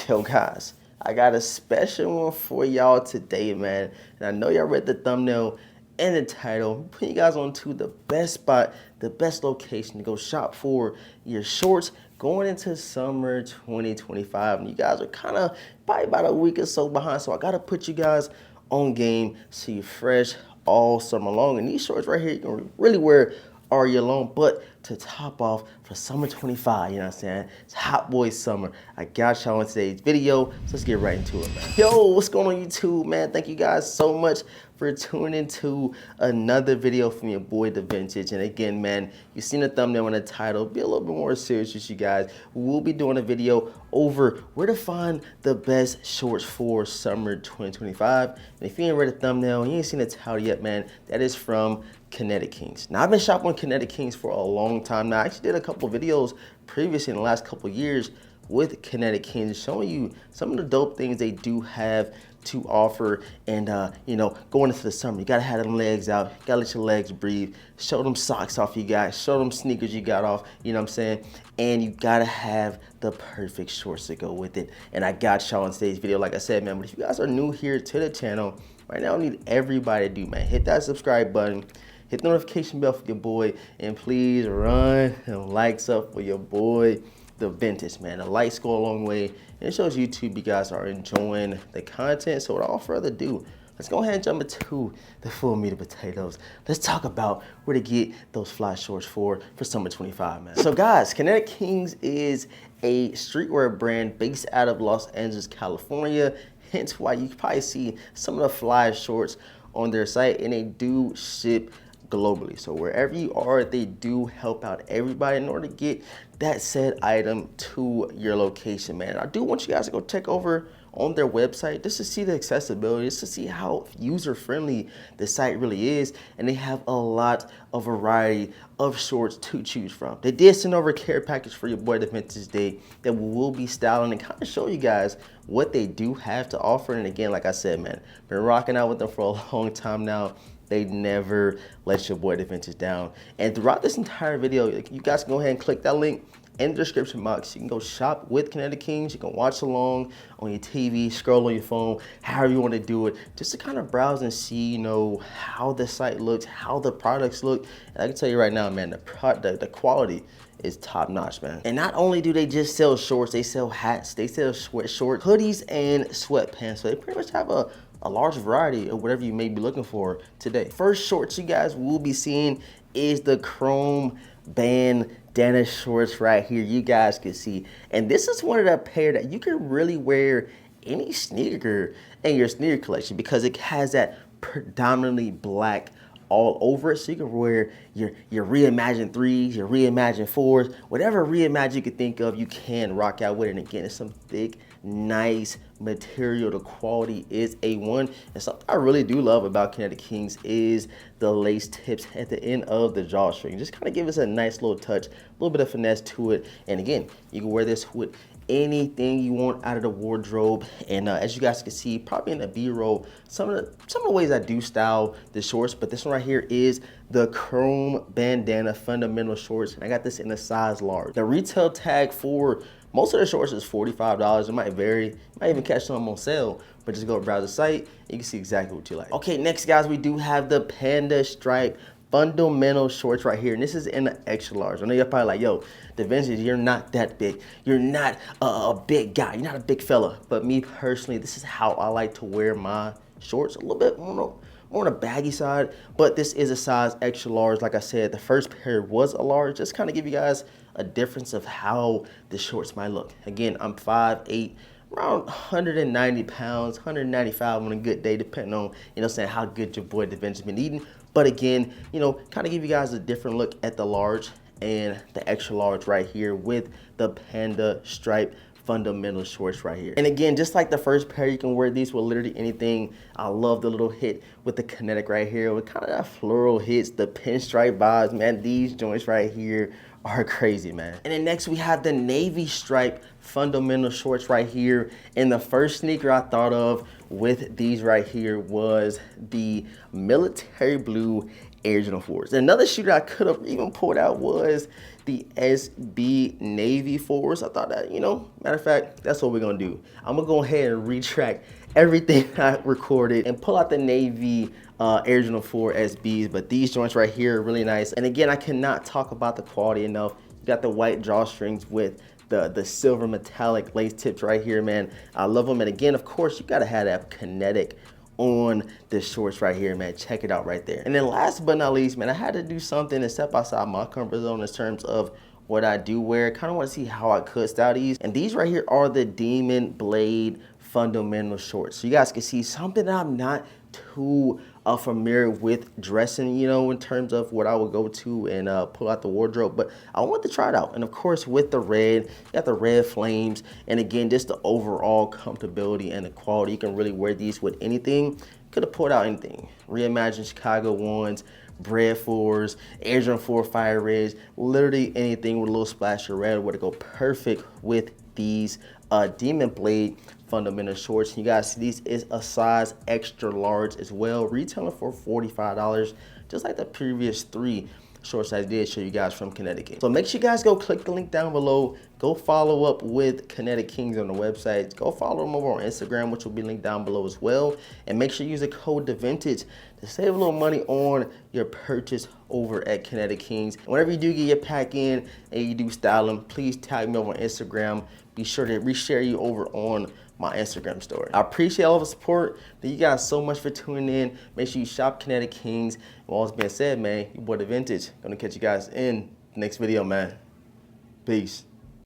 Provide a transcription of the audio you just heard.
Yo guys, I got a special one for y'all today, man. And I know y'all read the thumbnail and the title. Put you guys on to the best spot, the best location to go shop for your shorts going into summer 2025. And you guys are kind of probably about a week or so behind. So I gotta put you guys on game so you're fresh all summer long. And these shorts right here, you can really wear all year long. But to top off for summer 25, you know what I'm saying? It's hot boy summer. I got y'all in today's video, so let's get right into it, man. Yo, what's going on YouTube, man? Thank you guys so much for tuning into another video from your boy, The Vintage. And again, man, you've seen the thumbnail and the title. Be a little bit more serious with you guys. We'll be doing a video over where to find the best shorts for summer 2025. And if you ain't read the thumbnail and you ain't seen the title yet, man, that is from Kinetic Kings. Now, I've been shopping on Kinetic Kings for a long time now. I actually did a couple videos previously in the last couple years with Kinetic Kings, showing you some of the dope things they do have to offer. And you know, going into the summer, you gotta have them legs out, you gotta let your legs breathe, show them socks off you guys, show them sneakers you got off, you know what I'm saying? And you gotta have the perfect shorts to go with it. And I got y'all in today's video, like I said, man. But if you guys are new here to the channel, right now I need everybody to do, man, hit that subscribe button, hit the notification bell for your boy, and please run and likes up for your boy, The Vintage, man. The likes go a long way, and it shows YouTube you guys are enjoying the content. So without further ado, let's go ahead and jump into the full meat of potatoes. Let's talk about where to get those fly shorts for summer 25, man. So guys, Kinetic Kings is a streetwear brand based out of Los Angeles, California. Hence why you probably see some of the fly shorts on their site, and they do ship globally. So wherever you are, they do help out everybody in order to get that said item to your location, man. I do want you guys to go check over on their website just to see the accessibility, just to see how user-friendly the site really is. And they have a lot of variety of shorts to choose from. They did send over a care package for your boy, The Vintage Day, that we will be styling and kind of show you guys what they do have to offer. And again, like I said, man, been rocking out with them for a long time now. They never let your boy, The Vintage, down. And throughout this entire video, you guys can go ahead and click that link in the description box. You can go shop with Kinetic Kings. You can watch along on your TV, scroll on your phone, however you want to do it, just to kind of browse and see, you know, how the site looks, how the products look. And I can tell you right now, man, the quality is top notch, man. And not only do they just sell shorts, they sell hats, they sell sweatshorts, hoodies, and sweatpants. So they pretty much have a large variety of whatever you may be looking for today. First shorts you guys will be seeing is the chrome bandana shorts right here. You guys can see, and this is one of the pair that you can really wear any sneaker in your sneaker collection because it has that predominantly black all over it. So you can wear your reimagined 3s, your reimagined 4s, whatever reimagine you could think of, you can rock out with it. And again, it's some thick, nice material. The quality is A1. And something I really do love about Kinetic Kings is the lace tips at the end of the drawstring. Just kind of give us a nice little touch, a little bit of finesse to it. And again, you can wear this with anything you want out of the wardrobe. And as you guys can see, probably in the B-roll, some of the ways I do style the shorts, but this one right here is the chrome bandana fundamental shorts. And I got this in a size large. The retail tag for most of the shorts is $45. It might vary, you might even catch some on sale, but just go browse the site, you can see exactly what you like. Okay, next guys, we do have the Panda Stripe fundamental shorts right here, and this is in the extra large. I know you're probably like, yo, The Vintage, you're not that big. You're not a big guy. You're not a big fella. But me personally, this is how I like to wear my shorts. A little bit more on the baggy side, but this is a size extra large. Like I said, the first pair was a large. Just kind of give you guys a difference of how the shorts might look. Again, I'm 5'8", around 190 pounds, 195 on a good day, depending on, you know, saying how good your boy, The Vintage, been eating. But again, you know, kind of give you guys a different look at the large and the extra large right here with the Panda Stripe fundamental shorts right here. And again, just like the first pair, you can wear these with literally anything. I love the little hit with the Kinetic right here with kind of that floral hits, the pinstripe vibes, man. These joints right here are crazy, man. And then next we have the navy stripe fundamental shorts right here. And the first sneaker I thought of with these right here was the military blue Air Jordan 4s. Another shooter I could have even pulled out was the SB Navy fours. I thought that, matter of fact, that's what we're gonna do. I'm gonna go ahead and retract everything I recorded and pull out the Navy Air Jordan 4 SBs, but these joints right here are really nice. And again, I cannot talk about the quality enough. You got the white drawstrings with the silver metallic lace tips right here, man. I love them. And again, of course, you gotta have that kinetic on the shorts right here, man. Check it out right there. And then last but not least, man, I had to do something to step outside my comfort zone in terms of what I do wear. Kind of want to see how I could style these. And these right here are the Demon Blade fundamental shorts. So you guys can see something that I'm not too familiar with dressing, in terms of what I would go to and pull out the wardrobe, but I want to try it out. And of course, with the red, you got the red flames, and again, just the overall comfortability and the quality. You can really wear these with anything. Could have pulled out anything. Reimagine Chicago 1s, Bred 4s, Air Jordan 4 Fire Reds, literally anything with a little splash of red would go perfect with these Demon Blade fundamental shorts. You guys see these is a size extra large as well, retailing for $45, just like the previous 3 shorts I did show you guys from Kinetic. So make sure you guys go click the link down below. Go follow up with Kinetic Kings on the website. Go follow them over on Instagram, which will be linked down below as well. And make sure you use the code DaVintage to save a little money on your purchase over at Kinetic Kings. And whenever you do get your pack in and you do style them, please tag me over on Instagram. Be sure to reshare you over on my Instagram story. I appreciate all the support. Thank you guys so much for tuning in. Make sure you shop Kinetic Kings. And all that's being said, man, your boy DaVintage. Gonna catch you guys in the next video, man. Peace.